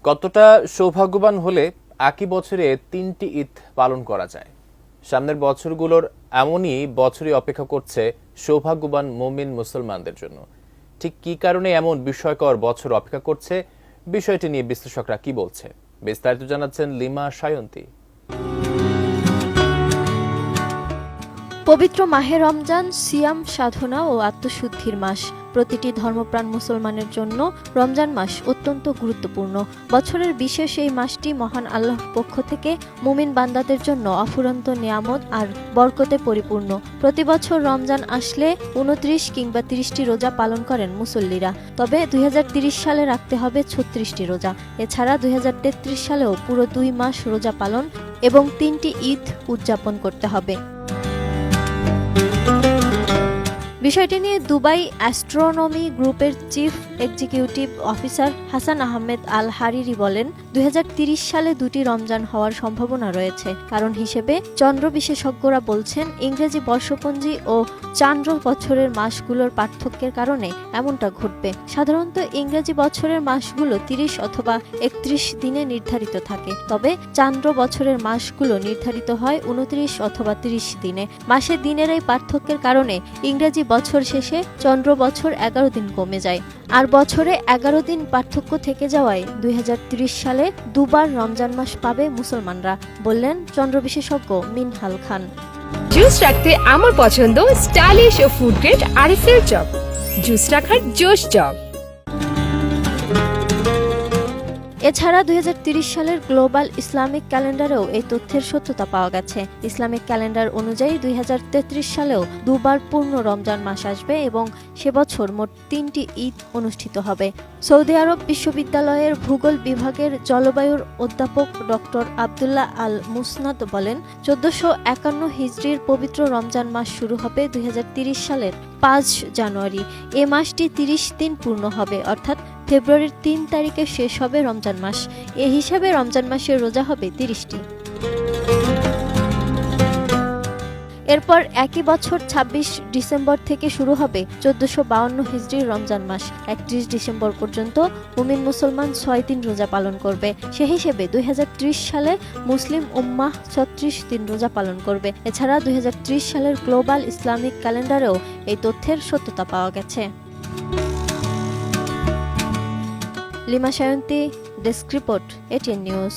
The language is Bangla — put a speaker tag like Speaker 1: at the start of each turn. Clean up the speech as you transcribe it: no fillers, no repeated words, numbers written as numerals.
Speaker 1: কতটা সৌভাগ্যবান হলে একই বছরে ৩টি ঈদ পালন করা যায়? সামনের বছরগুলোর এমনই বছরই অপেক্ষা করছে সৌভাগ্যবান মুমিন মুসলমানদের জন্য। ঠিক কী কারণে এমন বিস্ময়কর বছর অপেক্ষা করছে, বিষয়টি নিয়ে বিশ্লেষকরা কি বলছে, বিস্তারিত জানাচ্ছেন লিমা সায়ন্তী।
Speaker 2: পবিত্র মাহে রমজান সিয়াম সাধনা ও আত্মশুদ্ধির মাস। প্রতিটি ধর্মপ্রাণ মুসলমানের জন্য রমজান মাস অত্যন্ত গুরুত্বপূর্ণ। বছরের বিশেষ এই মাসটি মহান আল্লাহর পক্ষ থেকে মুমিন বান্দাদের জন্য অফুরন্ত নিয়ামত আর বরকতে পরিপূর্ণ। প্রতি বছর রমজান আসলে ২৯ কিংবা ৩০টি রোজা পালন করেন মুসল্লিরা। তবে ২০৩০ সালে রাখতে হবে ৩৬টি রোজা। এছাড়া ২০৩৩ সালেও পুরো ২ মাস রোজা পালন এবং ৩টি ঈদ উদযাপন করতে হবে। বিষয়টি নিয়ে দুবাই অ্যাস্ট্রোনমি গ্রুপের chief executive officer Hasan Ahmed Al Hariri বলেন, ২০৩০ সালে ২টি রমজান হওয়ার সম্ভাবনা রয়েছে। কারণ হিসেবে চন্দ্র বিশেষজ্ঞরা বলছেন, ইংরেজি বর্ষপঞ্জি ও চান্দ্র বছরের মাসগুলোর পার্থক্যের কারণে এমনটা ঘটবে। সাধারণত ইংরেজি বছরের মাসগুলো ৩০ অথবা ৩১ দিনে নির্ধারিত থাকে, তবে চান্দ্র বছরের মাসগুলো নির্ধারিত হয় ২৯ অথবা ৩০ দিনে। মাসের দিনের এই পার্থক্যের কারণে ইংরেজি বছর শেষে চন্দ্র বছর ১১ দিন কমে যায়, আর বছরে ১১ দিন পার্থক্য থেকে যাওয়ায় ২০৩০ সালে দুবার রমজান মাস পাবে মুসলমানরা, বললেন চন্দ্র বিশেষজ্ঞ মিনহাল খান।
Speaker 3: জুস রাখতে আমার পছন্দ স্টাইলিশ ও ফুড গ্রেড আরএফএল চক। জুস রাখার জোশ জগ।
Speaker 2: এছাড়া ২০৩০ সালের গ্লোবাল ইসলামিক ক্যালেন্ডারেও এই তথ্যের সত্যতা পাওয়া গেছে। ইসলামিক ক্যালেন্ডার অনুযায়ী ২০৩৩ সালেও দুবার পূর্ণ রমজান মাস আসবে এবং সে বছর মোট ৩টি ঈদ অনুষ্ঠিত হবে। সৌদি আরব বিশ্ববিদ্যালয়ের ভূগোল বিভাগের জলবায়ুর অধ্যাপক ডক্টর আবদুল্লাহ আল মুসনাদ বলেন, ১৪৫১ হিজরির পবিত্র রমজান মাস শুরু হবে ২০৩০ সালের ৫ জানুয়ারি। এ মাসটি ৩০ দিন পূর্ণ হবে, অর্থাৎ ফেব্রুয়ারির ৩ তারিখে শেষ হবে রমজান মাস। এ হিসাবে রমজান মাসের রোজা হবে ৩০টি। এরপর একই বছর ২৬ ডিসেম্বর থেকে শুরু হবে ১৪৫২ হিজরির রমজান মাস। ৩১ ডিসেম্বর পর্যন্ত মুমিন মুসলমান ৬ দিন রোজা পালন করবে। সে হিসেবে ২০৩০ সালে মুসলিম উম্মাহ ৩৬ দিন রোজা পালন করবে। এছাড়া ২০৩০ সালের গ্লোবাল ইসলামিক ক্যালেন্ডারেও এই তথ্যের সত্যতা পাওয়া গেছে। Lima Sayanti, desk report, ATN news.